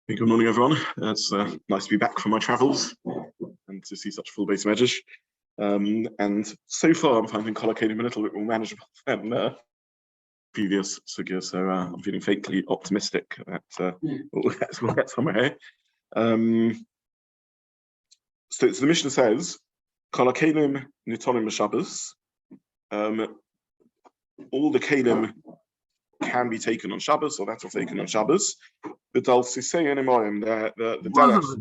Good morning, everyone. It's nice to be back from my travels and to see such full base measures. And so far, I'm finding HaKelim a little bit more manageable than previous sugya. So I'm feeling faintly optimistic that we'll get somewhere. So the Mishnah says, HaKelim nitonim b'Shabbos. All the kelim can be taken on Shabbos, or that are taken on Shabbos. The Daltoteihem, the Dallas,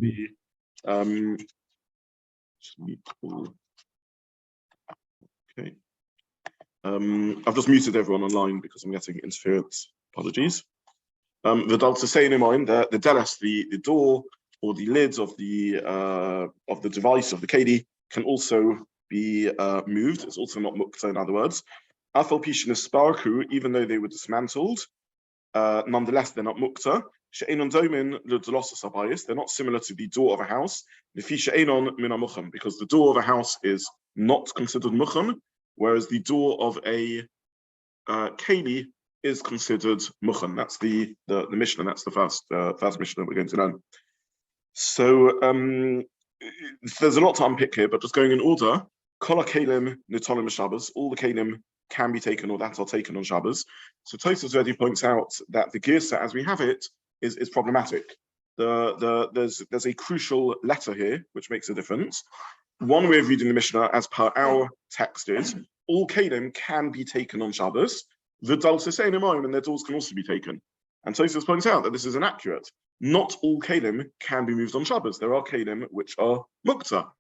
okay. I've just muted everyone online because I'm getting interference. Apologies. The Daltoteihem, the Dallas, the door or the lids of the device of the keli can also be moved. It's also not Muktza, in other words. Afal Pishin is Sparku, even though they were dismantled, nonetheless they're not Muktza. They're not similar to the door of a house, because the door of a house is not considered muchan, whereas the door of a keli is considered muchan. That's the Mishnah. That's the first Mishnah we're going to learn. So there's a lot to unpick here, but just going in order. Kol HaKelim nitonim b'Shabbos. All the kelim can be taken, or that are taken on Shabbos. So Tosfos already points out that the Girsa, as we have it, is problematic. There's a crucial letter here which makes a difference. One way of reading the Mishnah, as per our text, is all kelim can be taken on Shabbos. The Daltoteihem and their doors can also be taken. And Tosfos points out that this is inaccurate. Not all kelim can be moved on Shabbos. There are kelim which are Muktza.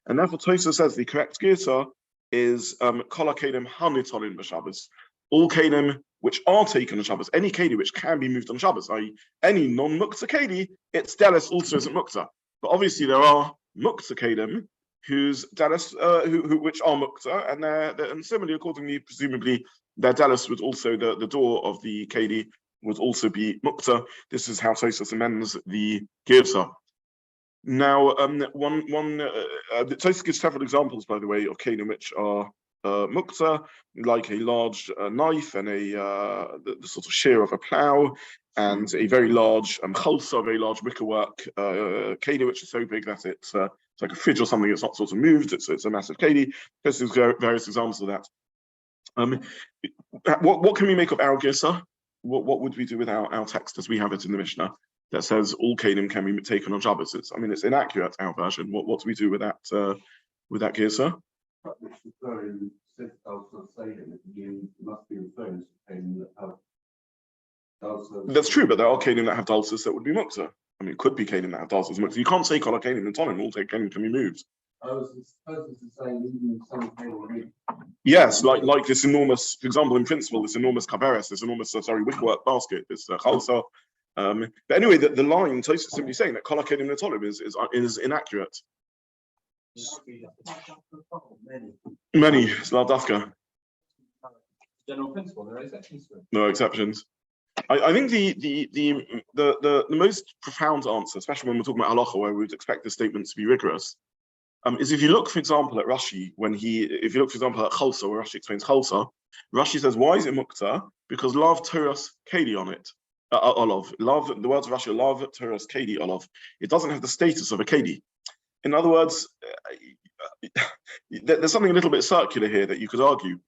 And therefore Tosfos says the correct Girsa is Kol HaKelim hanitolim b'Shabbos. All kelim which are taken on Shabbos, any keli which can be moved on Shabbos, i.e. any non-Muktza keli, its Dallas also isn't Muktza. But obviously there are Muktza kelim whose Dallas, which are Muktza, and similarly, accordingly, presumably, their Dallas would also, the door of the keli would also be Muktza. This is how Tosfos amends the Girsa. Now, Tosfos gives several examples, by the way, of kelim which are Muktza, like a large knife and the sort of shear of a plough, and a very large chalsa, a very large wickerwork keli, which is so big that it's like a fridge or something. It's not sort of moved. It's a massive keli. This is various examples of that. What can we make of our Girsa? What would we do with our text as we have it in the Mishnah that says all kelim can be taken on Shabbos? It's inaccurate, our version. What do we do with that Girsa? That's true, but there are kelim that have dalsas that would be Muktza. It could be kelim that have dalsas Muktza. You can't say Kol HaKelim and Tonim, all kelim can be moved. Yes, like this enormous, for example, in principle, this enormous kaveres, this enormous, wickerwork basket, this chalsa. But anyway, the line Tosfos is simply saying that Kol HaKelim and Tonim is inaccurate. Many, it's Lavdafka. General principle, there are exceptions to it. No exceptions. I think the most profound answer, especially when we're talking about Halacha, where we would expect the statement to be rigorous, is if you look, for example, at Rashi, if you look, for example, at Chalsa, where Rashi explains Chalsa, Rashi says, why is it Muktza? Because Lav Toras Keli on it. Olav. The words of Rashi are Lav Toras Keli Olav. It doesn't have the status of a Keli. In other words, there's something a little bit circular here that you could argue.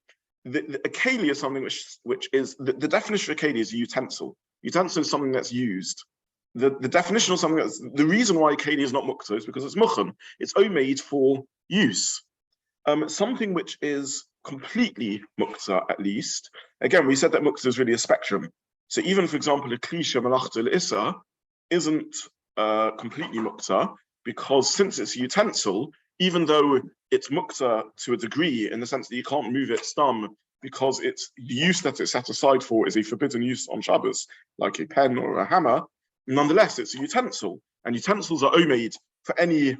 A keli is something which is the definition of a keli is a utensil. Utensil is something that's used. The definition of something that's the reason why a keli is not Muktza is because it's muchan. It's made for use. Something which is completely Muktza, at least. Again, we said that Muktza is really a spectrum. So even, for example, a klisha melachot l'issa isn't completely Muktza, because since it's a utensil, even though it's Muktza to a degree, in the sense that you can't move it stum, because it's the use that it's set aside for is a forbidden use on Shabbos, like a pen or a hammer, nonetheless, it's a utensil. And utensils are made for any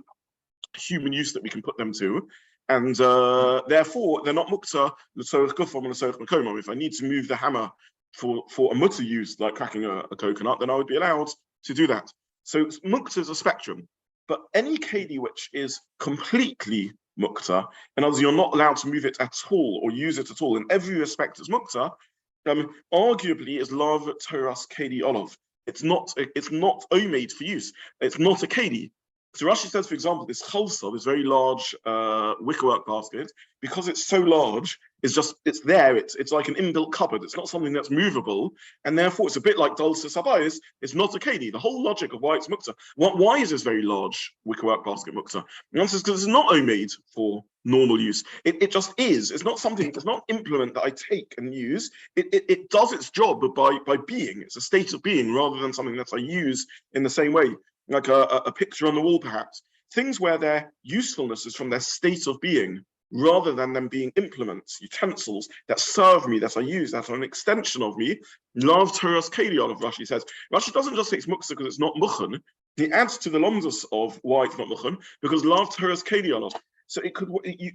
human use that we can put them to. And therefore, they're not Muktza, if I need to move the hammer for a mutter use, like cracking a coconut, then I would be allowed to do that. So Muktza is a spectrum. But any keli which is completely Muktza, in other words, you're not allowed to move it at all or use it at all, in every respect it's Muktza, arguably is Lav Toras Keli Olav. It's not made for use. It's not a keli. So Rashi says, for example, this chalsa, this very large wickerwork basket, because it's so large, it's there. It's like an inbuilt cupboard. It's not something that's movable, and therefore it's a bit like Daltoteihem. It's not a keli. The whole logic of why it's muktzah. Why is this very large wickerwork basket muktzah? The answer is because it's not made for normal use. It just is. It's not something. It's not implement that I take and use. It does its job by being. It's a state of being rather than something that I use in the same way. Like a picture on the wall, perhaps. Things where their usefulness is from their state of being, rather than them being implements, utensils that serve me, that I use, that are an extension of me. Lav Torah's Keli, of Rashi says. Rashi doesn't just say it's muktzah because it's not muchen. He adds to the lomdus of why it's not muchen, because Lav Torah's Keli. So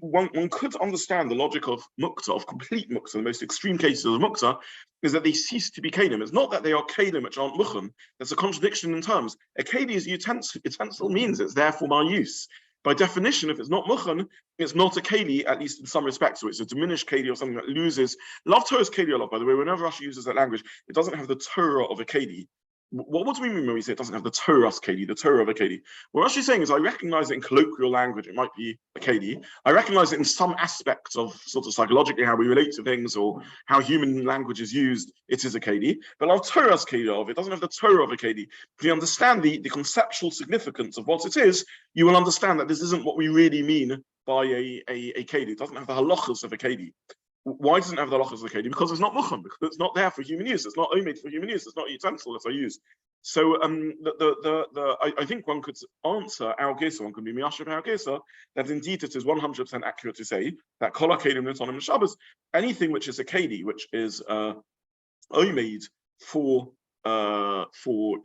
one could understand the logic of Muktza, of complete Muktza, the most extreme cases of Muktza, is that they cease to be Kelim. It's not that they are Kelim which aren't Muchen. That's a contradiction in terms. A Keli is utensil. Utensil means it's there for my use. By definition, if it's not Muchen, it's not a Keli, at least in some respects. So it's a diminished Keli or something that loses. Love Torah's Keli a lot, by the way. Whenever Rashi uses that language, it doesn't have the Torah of a Keli. What do we mean when we say it doesn't have the Torah's Keli, the Torah of a Keli? What Rashi is saying is I recognize it in colloquial language, it might be a Keli. I recognize it in some aspects of sort of psychologically how we relate to things or how human language is used, it is a Keli. But our Torah's Keli of it doesn't have the Torah of a Keli. If you understand the conceptual significance of what it is, you will understand that this isn't what we really mean by a Keli. It doesn't have the halachas of a Keli. Why doesn't it have the halachas of the Keli? Because it's not muchen, because it's not there for human use. It's not made for human use. It's not a utensil that I use. So I think one could answer our gesa, one could be miyashiv our gesa, that indeed it is 100% accurate to say that kol HaKelim nitonim l'Shabbos, anything which is a Keli, which is made for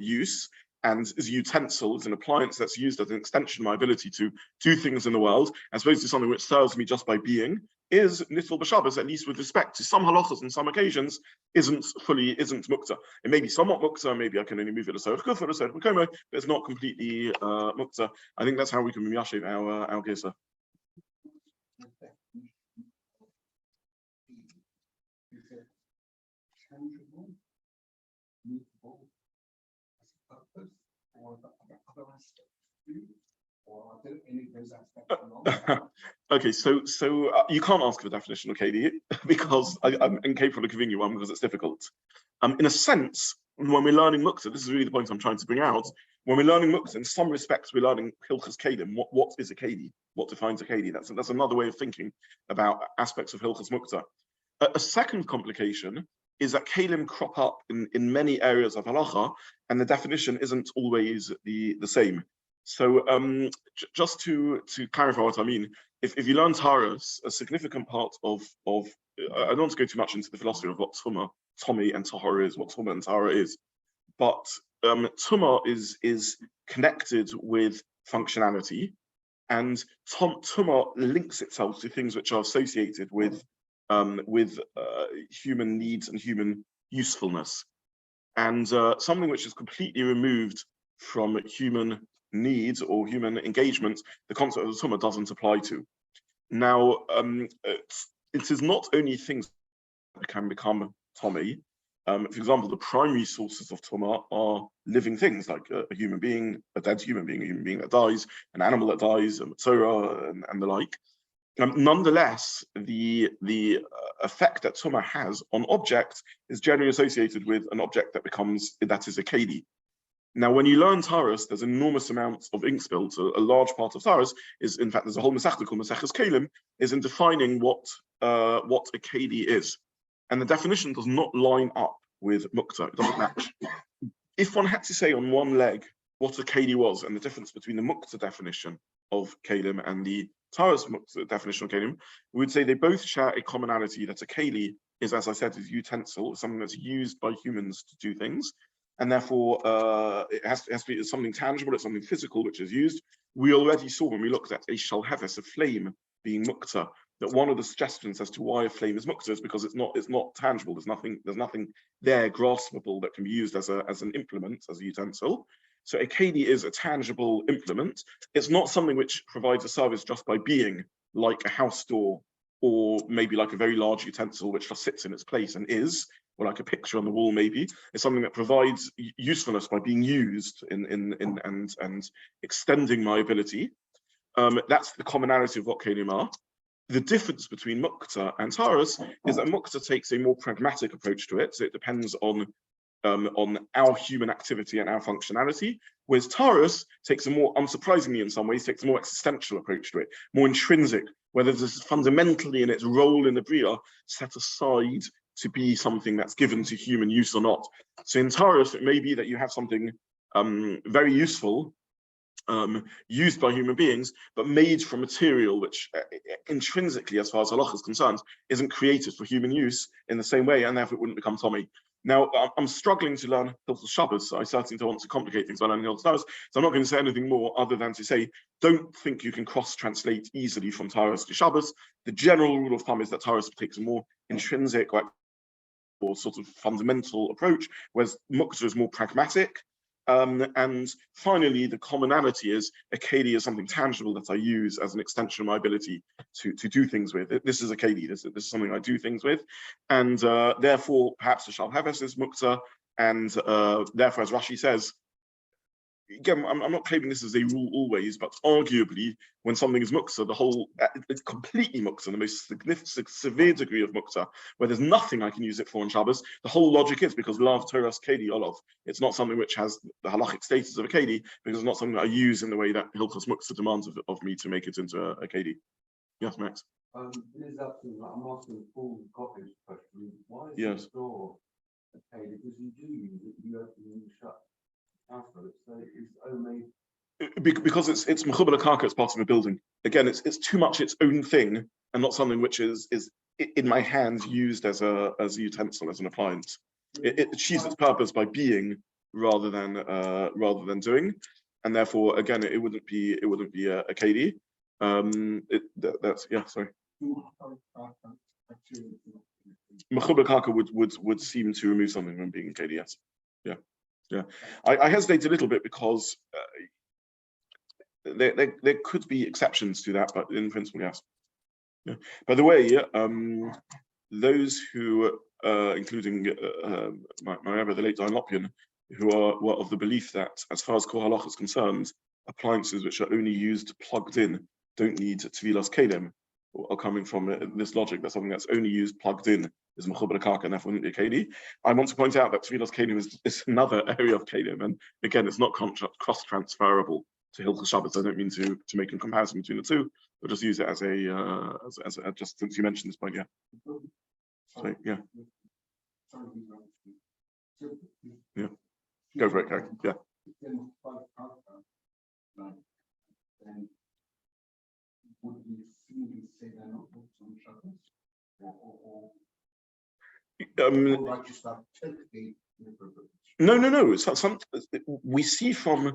use, and is a utensil, it's an appliance that's used as an extension of my ability to do things in the world, as opposed to something which serves me just by being, is nittul b'Shabbos, at least with respect to some halachas on some occasions, isn't muktzah. It may be somewhat muktzah, maybe I can only move it a certain good for a certain but it's not completely muktzah. I think that's how we can miyashiv our gesa. Okay, so you can't ask for a definition of Keli because I'm incapable of giving you one because it's difficult. In a sense, when we're learning Muktza, this is really the point I'm trying to bring out. When we're learning Muktza, in some respects, we're learning Hilchas Kelim. What is a Keli? What defines a Keli? That's another way of thinking about aspects of Hilchas Muktza. A second complication is that Kelim crop up in many areas of Halacha, and the definition isn't always the same. So just to clarify what I mean, if you learn Taharos, a significant part of I don't want to go too much into the philosophy of what Tommy and Tahara is, what Tumah and Tahara is, but Tumah is connected with functionality, and Tumah links itself to things which are associated with human needs and human usefulness, and something which is completely removed from human needs or human engagement, the concept of the Tumah doesn't apply to. Now, it is not only things that can become Tommy. For example, the primary sources of Tumah are living things like a human being, a dead human being, a human being that dies, an animal that dies, a Mitzorah, and the like. Nonetheless, the effect that Tumah has on objects is generally associated with an object that is a Keli. Now, when you learn Taharos, there's enormous amounts of ink spilled. So a large part of Taharos is, in fact, there's a whole Masechet called Masechet Kelim, is in defining what a Keli is. And the definition does not line up with Muktza. It doesn't match. If one had to say on one leg what a Keli was and the difference between the Muktza definition of Kelim and the Taharos definition of Kelim, we would say they both share a commonality that a Keli is, as I said, is utensil, something that's used by humans to do things. And therefore, it has to be something tangible, it's something physical which is used. We already saw when we looked at a shalheves, a flame being muktzah, that one of the suggestions as to why a flame is muktzah is because it's not tangible. There's nothing there graspable that can be used as an implement, as a utensil. So a keli is a tangible implement. It's not something which provides a service just by being, like a house door or maybe like a very large utensil which just sits in its place and is, or like a picture on the wall maybe, is something that provides usefulness by being used and extending my ability. That's the commonality of what kelim are. The difference between Muktza and Taurus is that Muktza takes a more pragmatic approach to it, so it depends on our human activity and our functionality, whereas Taurus takes a more, unsurprisingly in some ways, takes a more existential approach to it, more intrinsic, whether this is fundamentally in its role in the Bria set aside to be something that's given to human use or not. So in Taurus, it may be that you have something very useful, used by human beings, but made from material which intrinsically, as far as Halacha is concerned, isn't created for human use in the same way, and therefore it wouldn't become Tommy. Now, I'm struggling to learn Hilchos Shabbos, so I certainly don't want to complicate things by learning Hilchos Shabbos, so I'm not going to say anything more other than to say, don't think you can cross-translate easily from Taurus to Shabbos. The general rule of thumb is that Taurus takes a more intrinsic, or sort of fundamental approach, whereas Muktza is more pragmatic. And finally, the commonality is a keli is something tangible that I use as an extension of my ability to do things with. This is a keli, this is something I do things with. And therefore, perhaps the Shalheves is Muktza, and therefore, as Rashi says, again, I'm not claiming this as a rule always, but arguably, when something is Muktza, the whole, it's completely Muktza, the most significant, severe degree of Muktza, where there's nothing I can use it for on Shabbos. The whole logic is because Lav Torah's Keli Olav. It's not something which has the halachic status of a Keli, because it's not something that I use in the way that Hilchos Muktza demands of me to make it into a Keli. Yes, Max? I'm asking Paul Cottage question. Why is yes. the door a Keli? Because you do use it, you open and you shut. So it's only because it's mechubar l'karka, it's part of a building. Again, it's too much its own thing and not something which is in my hands used as a utensil, as an appliance. It achieves its purpose by being rather than doing, and therefore again it wouldn't be a KD. That's yeah. Sorry. Mechubar l'karka would seem to remove something from being KD. Yes. Yeah. Yeah, I hesitate a little bit because there could be exceptions to that, but in principle, yes. Yeah. By the way, those who, including my Rebbe, the late Daltoteihem, who were of the belief that, as far as Kol Halacha is concerned, appliances which are only used plugged in don't need Tvilas Kelim, are coming from this logic that something that's only used plugged in is mechubar l'karka and therefore wouldn't be a keli. I want to point out that Tvilas Kelim is another area of kelim, and again, it's not cross-transferable to Hilchos Shabbos. I don't mean to make a comparison between the two, but just use it as a just since you mentioned this point, yeah. So yeah. Yeah. Go for it, Gary. Yeah. Would you say they're not on Shabbos? No. We see from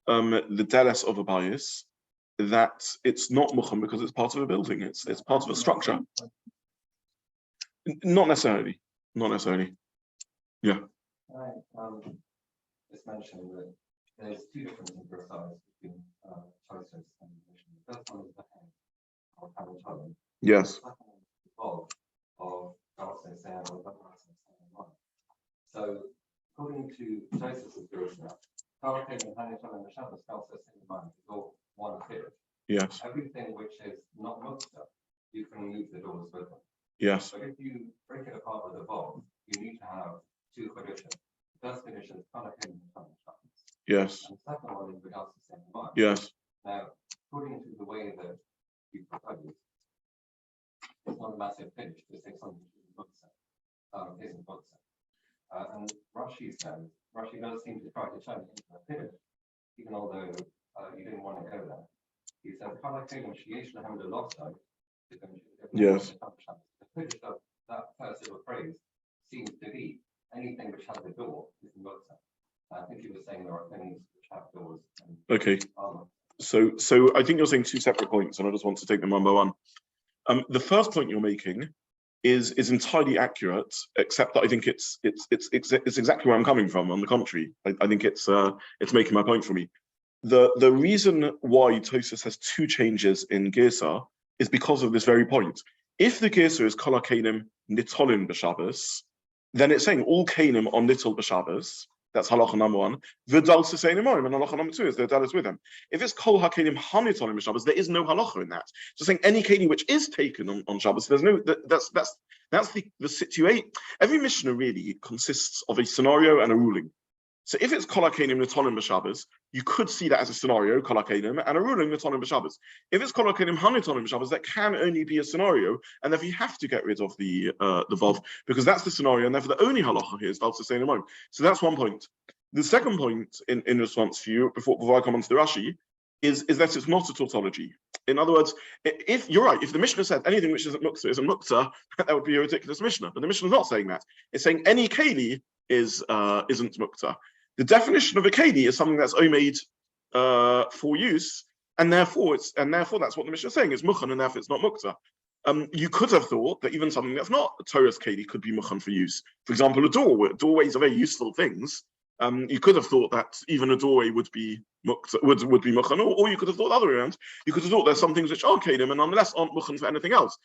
the Deles of a bias that it's not mucham because it's part of a building. It's part of a structure. Not necessarily. Yeah. Just mentioned that there's two different styles between choices and mission. The first one is the hand of HaKelim. Yes. Of so according to Joseph's version, HaKelim and HaKelim and the Shabbos also in mind is all one period. Yes. Everything which is not Muktza, you can move the doors with them. Yes. But if you break it apart with a bomb, you need to have two conditions. The first condition is HaKelim and Shabbos. Yes. And the second one is without the same mind. Yes. Now, according to the way that you propose, it's not a massive pinch to say something isn't Muktza. And Rashi does seem to try to turn it into a pinch, even although you didn't want to go there. He said, yes. The pinch of that first little phrase seems to be anything which has a door is Muktza. I think he was saying there are things which have doors. Okay. So I think you're saying two separate points, and I just want to take them one by one. The first point you're making is entirely accurate, except that I think it's exactly where I'm coming from. On the contrary, I think it's making my point for me. The reason why Tosfos has two changes in Girsa is because of this very point. If the Girsa is Kol HaKelim Nitolin b'Shabbos, then it's saying all Kelim on Nitol b'Shabbos. That's halacha number one. The Daltoteihem, and halacha number two is the Dalas with them. If it's Kol HaKelim Hanitolim b'Shabbos, there is no halacha in that. So saying any Kelim which is taken on Shabbos, there's no. That's the situation. Every Mishnah really consists of a scenario and a ruling. So if it's Kol HaKelim Nitolim b'Shabbos, you could see that as a scenario, Kol HaKelim, and a ruling Nitolim b'Shabbos. If it's Kol HaKelim Hanitolim b'Shabbos, that can only be a scenario, and therefore you have to get rid of the vav, because that's the scenario, and therefore the only halacha here is Daltoteihem. So that's one point. The second point in response to you, before I come on to the Rashi, is that it's not a tautology. In other words, if you're right, if the Mishnah said anything which isn't Muktza, that would be a ridiculous Mishnah. But the Mishnah is not saying that. It's saying any Keli isn't Muktza. The definition of a keli is something that's omeid for use, and therefore that's what the Mishnah is saying. It's muchan, and therefore it's not mukta. You could have thought that even something that's not Torah's keli could be muchan for use. For example, a doorway. Doorways are very useful things. You could have thought that even a doorway would be mukta, would be muchan, or you could have thought the other way around. You could have thought there's some things which are kelim and nonetheless aren't muchan for anything else.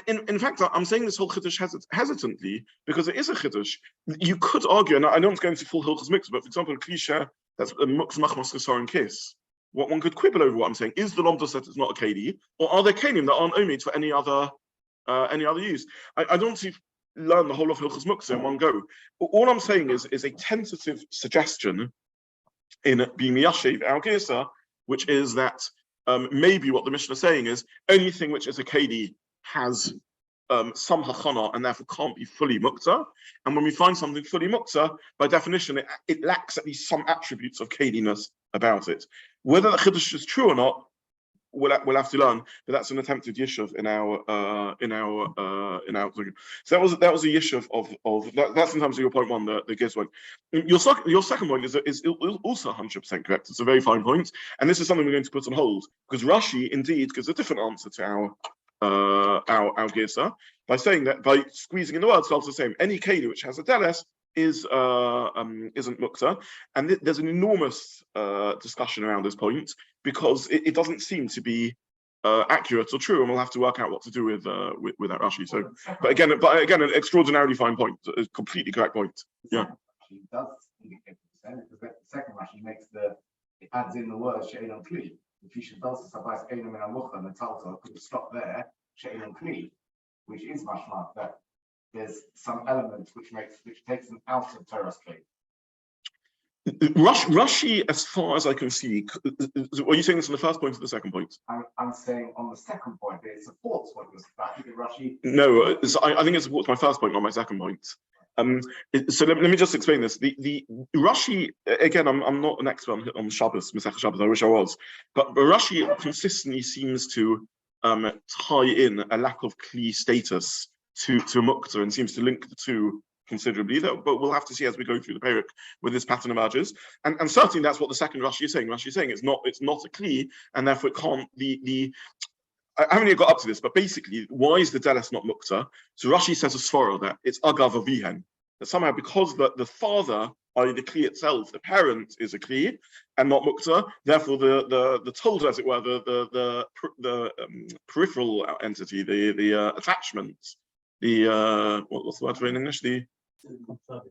In fact, I'm saying this whole chiddush hesitantly because it is a chiddush. You could argue, and I don't go into full hilchos mixed, but for example, a cliche that's a mukz machmas chesaron kiss. What one could quibble over what I'm saying is the lomdos that it's not a keli, or are there kelim that aren't omeid for any other use? I don't see learn the whole of hilchos muktzah in one go. All I'm saying is a tentative suggestion in being miyashiv al Girsa, which is that maybe what the Mishnah is saying is anything which is a keli has some hachana and therefore can't be fully muktzah. And when we find something fully muktzah, by definition, it lacks at least some attributes of keliness about it. Whether the chiddush is true or not, we'll have to learn. But that's an attempted yishuv in our. So that was a yishuv of that. That's in terms of your point one, the Giz one. Your second point is also 100% correct. It's a very fine point, and this is something we're going to put on hold because Rashi indeed gives a different answer to our Girsa by saying that by squeezing in the words, it's the same. Any keli which has a deles isn't muktzah, and there's an enormous discussion around this point because it doesn't seem to be accurate or true, and we'll have to work out what to do with that Rashi. So, but again, an extraordinarily fine point, a completely correct point. Yeah. Rashi does indicate the same because the second Rashi it adds in the word she'enon kli. If you should also suffice enon min hamuchan, the Talmud could stop there she'enon kli, which is mashma that there's some element which takes them out of Torah's kli. Rashi, as far as I can see, are you saying this on the first point or the second point? I'm saying on the second point, it supports what was back in Rashi. No, I think it supports my first point, not my second point. So let me just explain this. The Rashi, again, I'm not an expert on Shabbos, Masechet Shabbat, I wish I was, but Rashi consistently seems to tie in a lack of kli status to Muktza and seems to link the two considerably, but we'll have to see as we go through the Perek where this pattern emerges. And certainly that's what the second Rashi is saying. Rashi is saying it's not a kli, and therefore it can't I haven't even got up to this, but basically, why is the deles not mukta? So Rashi says a svara that it's agav avihen. That somehow because the father, i.e. the kli itself, the parent is a kli and not mukta, therefore the told, as it were, the peripheral entity, the attachment, what's the word for it in English?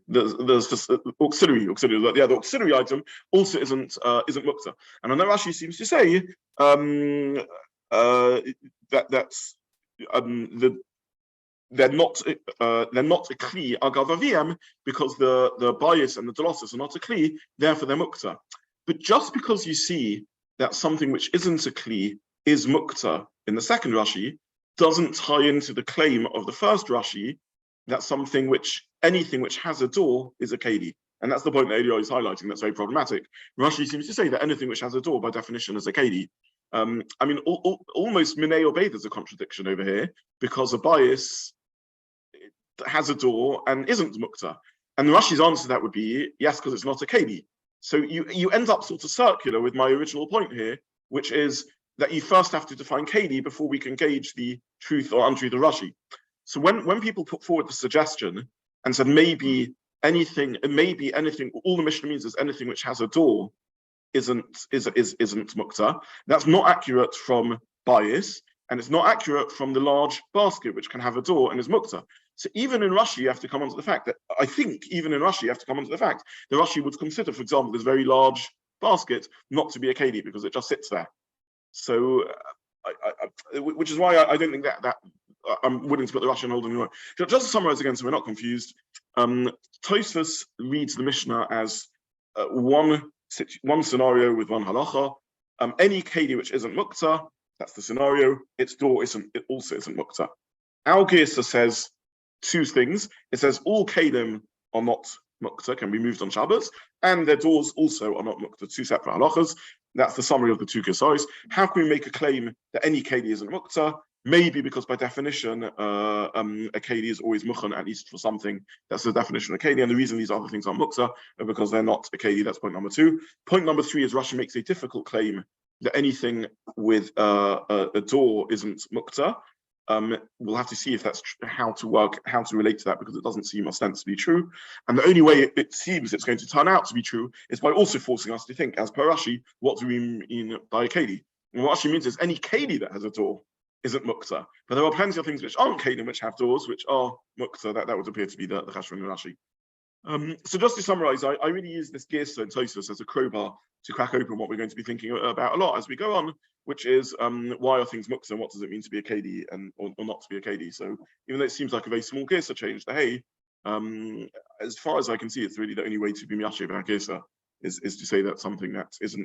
There's just auxiliary. The auxiliary item also isn't mukta. And I know Rashi seems to say they're not a kli agav aviem because the bias and the dolosis are not a kli, therefore they're mukta. But just because you see that something which isn't a kli is mukta in the second Rashi doesn't tie into the claim of the first Rashi that anything which has a door is a keli. And that's the point that Elio is highlighting that's very problematic. Rashi seems to say that anything which has a door by definition is a keli. Almost minei obey there's a contradiction over here because a bias has a door and isn't mukta. And Rashi's answer to that would be yes, because it's not a keli. So you end up sort of circular with my original point here, which is that you first have to define keli before we can gauge the truth or untruth of Rashi. So when people put forward the suggestion and said maybe anything, all the Mishnah means is anything which has a door isn't mukta, that's not accurate from bias, and it's not accurate from the large basket, which can have a door and is Muktza. So even in Rashi, you have to come onto the fact that, I think even in Rashi, you have to come onto the fact that Rashi would consider, for example, this very large basket not to be a keli because it just sits there. So, which is why I don't think that I'm willing to put the Rashi on hold anymore. Just to summarize again, so we're not confused, Tosfos reads the Mishnah as one scenario with one halacha. Any keli which isn't Muktza, that's the scenario. Its door also isn't Muktza. Our Girsa says two things. It says all kelim are not Muktza, can be moved on Shabbos, and their doors also are not Muktza, two separate halachas. That's the summary of the two Girsais. How can we make a claim that any keli isn't Muktza? Maybe because by definition, a keli is always mukhan, at least for something. That's the definition of a keli, and the reason these other things are Muktza are because they're not a keli. That's point number two. Point number three is Rashi makes a difficult claim that anything with a door isn't Muktza. We'll have to see if that's how to relate to that, because it doesn't seem ostensibly true. And the only way it seems it's going to turn out to be true is by also forcing us to think, as per Rashi, what do we mean by a keli? And what Rashi means is any keli that has a door isn't Muktza. But there are plenty of things which aren't kelim, which have doors, which are Muktza. That would appear to be the Chashvan and Rashi. So just to summarize, I really use this Girsa and Tosfos as a crowbar to crack open what we're going to be thinking about a lot as we go on, which is why are things Muktza and what does it mean to be a keli or not to be a keli. So even though it seems like a very small Girsa change, the hey, as far as I can see, it's really the only way to be miyashiv about Girsa is to say that something that is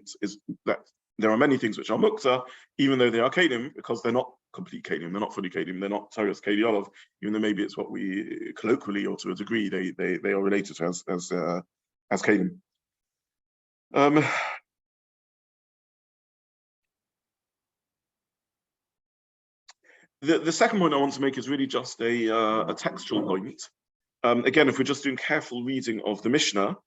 that there are many things which are Muktza, even though they are kelim, because they're not complete kelim, they're not fully kelim, they're not Torah's keli olav, even though maybe it's what we colloquially or to a degree they are related to as kelim. The second point I want to make is really just a textual point. Again, if we're just doing careful reading of the Mishnah,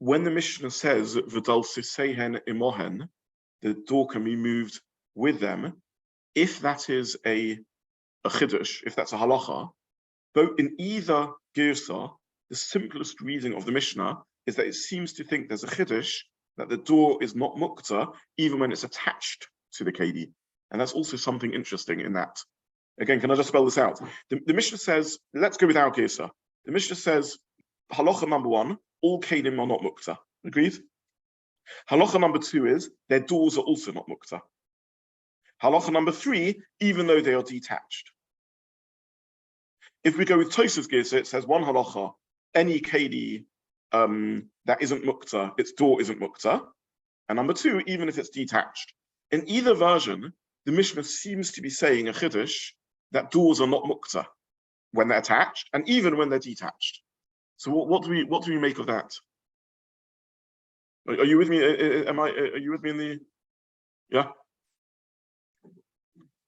when the Mishnah says V'daltoteihem imohen, the door can be moved with them, if that is a chiddush, if that's a halacha, both in either girsa, the simplest reading of the Mishnah is that it seems to think there's a chiddush that the door is not Muktza even when it's attached to the keli. And that's also something interesting in that. Again, can I just spell this out? The Mishnah says, let's go with our girsa. The Mishnah says, halacha number one, all kelim are not Muktza. Agreed? Halacha number two is, their doors are also not Muktza. Halacha number three, even though they are detached. If we go with Tosfos Girsa, it says one halacha, any keli that isn't Muktza, its door isn't Muktza. And number two, even if it's detached. In either version, the Mishnah seems to be saying a chiddush that doors are not Muktza when they're attached, and even when they're detached. So what do we make of that? Are you with me? Are you with me in the? Yeah.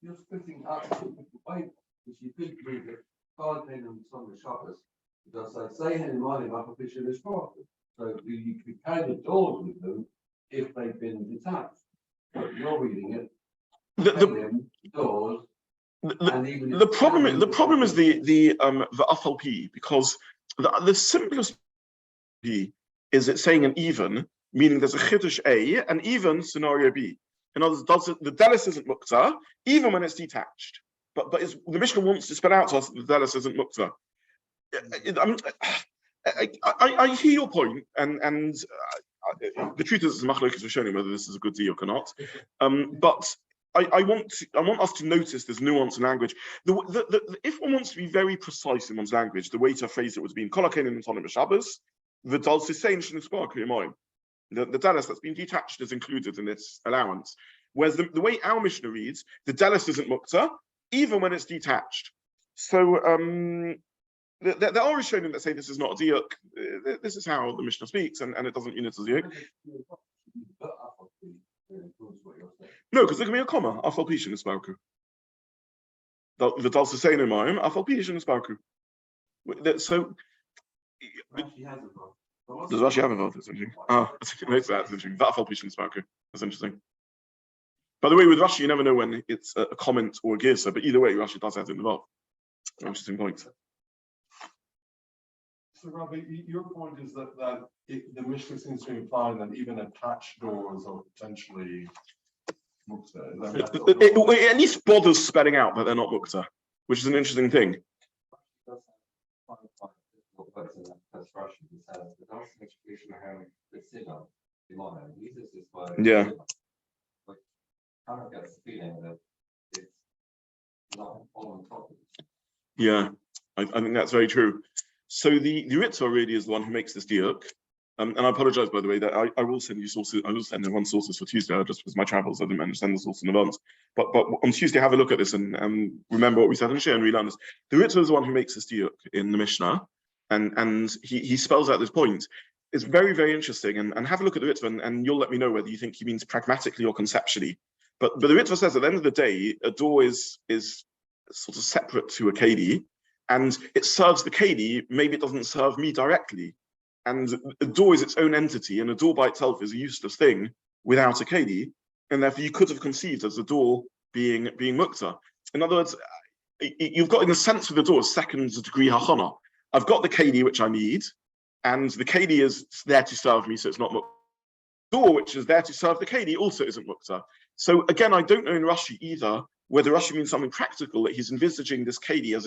You're splitting up the way which you could read it. HaKelim on the Shabbos, because they say in mind about a fish in this part. So you could carry the doors with them if they've been detached. But you're reading it. Doors. The problem is the afal p, because the simplest p is it saying an even, meaning there's a chiddush A and even scenario B. In other words, the delis isn't Muktza even when it's detached. But the Mishnah wants to spell out to us that the delis isn't Muktza. I hear your point, and the truth is, machlokes are showing whether this is a good deal or not. But I want us to notice this nuance in language. If one wants to be very precise in one's language, the way to phrase it would be kol HaKelim and Shabbos, the delis that's been detached is included in its allowance. Whereas the way our Mishnah reads, the delis isn't Muktza even when it's detached. So there are Rishonim that say this is not a diuk. This is how the Mishnah speaks, and it doesn't mean it's a diuk. No, because there can be a comma. Afal pishin is balku. The Daltoteihem in mine. Afal pishin is balku. So does Rashi have a vote? That's interesting. That's interesting. That afal pishin is balku. That's interesting. By the way, with Rashi, you never know when it's a comment or a girsa, but either way, Rashi does have it in the vote. Interesting point. So, Rabbi, your point is that the Mishnah seems to imply that even attached doors are potentially It at least bothers spelling out that they're not Muktza, which is an interesting thing. does have quite difficult words in that first Rashi. He says the dancing education home the signal, the modern uses this word. Yeah. Which kind of gets the feeling that it's not all on top of it. Yeah, I think that's very true. So the Ritva really is the one who makes this diuk. And I apologize, by the way, that I will send you sources. I will send everyone sources for Tuesday, just because my travels, I didn't manage to send the source in advance. But on Tuesday, have a look at this and remember what we said and share and relearn this. The Ritva is the one who makes this diuk in the Mishnah, and he spells out this point. It's very, very interesting. And have a look at the Ritva, and you'll let me know whether you think he means pragmatically or conceptually. But the Ritva says at the end of the day, a door is sort of separate to a keli, and it serves the keli. Maybe it doesn't serve me directly. And a door is its own entity, and a door by itself is a useless thing without a keli, and therefore you could have conceived as the door being Muktza. In other words, you've got in the sense of the door a second degree hachana. I've got the keli which I need, and the keli is there to serve me, so it's not Muktza. The door which is there to serve the keli also isn't Muktza. So again, I don't know in Rashi either whether Rashi means something practical, that he's envisaging this keli as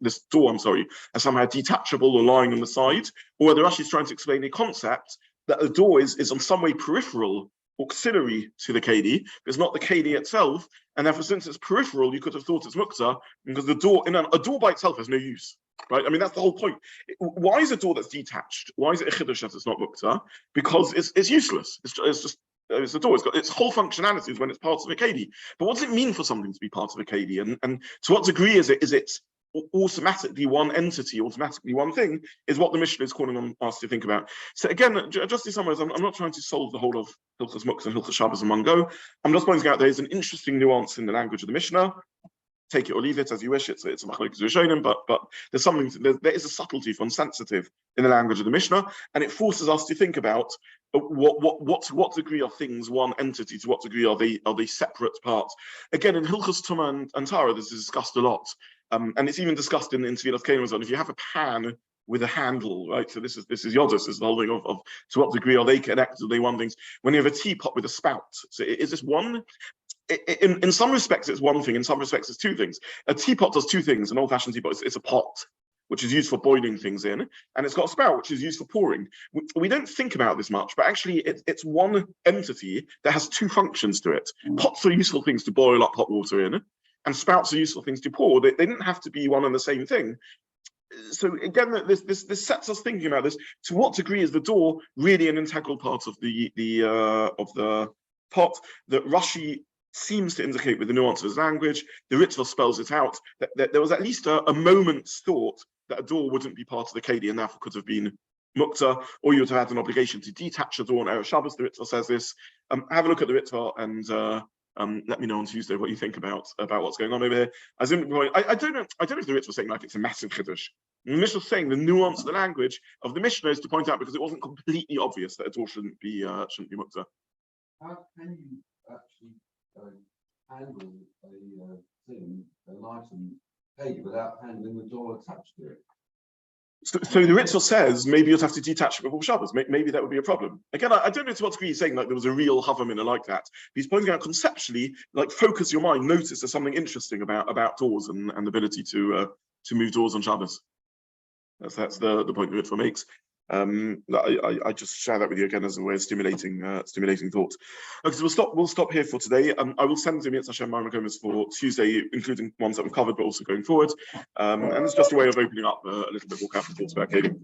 this door, as somehow detachable or lying on the side, or whether Rashi is trying to explain a concept that a door is in some way peripheral, auxiliary to the keli, but it's not the keli itself, and therefore since it's peripheral, you could have thought it's Muktza, because a door by itself has no use, right? I mean, that's the whole point. Why is a door that's detached? Why is it a chiddush that it's not Muktza? Because it's useless. It's a door. It's got its whole functionality is when it's part of a keli. But what does it mean for something to be part of a keli? And to what degree is it automatically one entity, automatically one thing? Is what the Mishnah is calling on us to think about. So again, just to summarize, I'm not trying to solve the whole of Hilchos Muktza and Hilchos Shabbos in one go. I'm just pointing out there is an interesting nuance in the language of the Mishnah. Take it or leave it as you wish. It's a machlokes rishonim, but there's something. There is a subtlety from sensitive in the language of the Mishnah, and it forces us to think about to what degree are things one entity, to what degree are they separate parts. Again, in Hilchos Tumah and Tara, this is discussed a lot, and it's even discussed in Tefillas Kelim. If you have a pan with a handle, right? So this is Yodus, this is the whole thing of to what degree are they connected? Are they one thing? When you have a teapot with a spout, so is this one? In some respects, it's one thing. In some respects, it's two things. A teapot does two things. An old-fashioned teapot, it's a pot, which is used for boiling things in, and it's got a spout, which is used for pouring. We don't think about this much, but actually, it's one entity that has two functions to it. Pots are useful things to boil up hot water in, and spouts are useful things to pour. They didn't have to be one and the same thing. So again, this sets us thinking about this. To what degree is the door really an integral part of the pot that Rashi seems to indicate with the nuance of his language? The Ritva spells it out, that there was at least a moment's thought that a door wouldn't be part of the keli and therefore could have been Muktza, or you would have had an obligation to detach a door on Erev Shabbos. The Ritva says this. Have a look at the Ritva and let me know on Tuesday what you think about what's going on over here. I don't know if the Ritva is saying like it's a massive chiddush. The Mishnah is saying the nuance of the language of the Mishnah is to point out because it wasn't completely obvious that a door shouldn't be Muktza. How can you actually handle an item keli without handling the door attached to it? So the Ritva says maybe you'd have to detach it before Shabbos. Maybe that would be a problem. Again, I don't know to what degree he's saying like there was a real Havamina like that. He's pointing out conceptually, like focus your mind, notice there's something interesting about doors and the ability to move doors on Shabbos. That's the point the Ritva makes. I just share that with you again as a way of stimulating thought. Okay, so we'll stop here for today. I will send to Mitzvah Hashem Marmakomis for Tuesday, including ones that we've covered, but also going forward. And it's just a way of opening up a little bit more careful thoughts about HaKelim.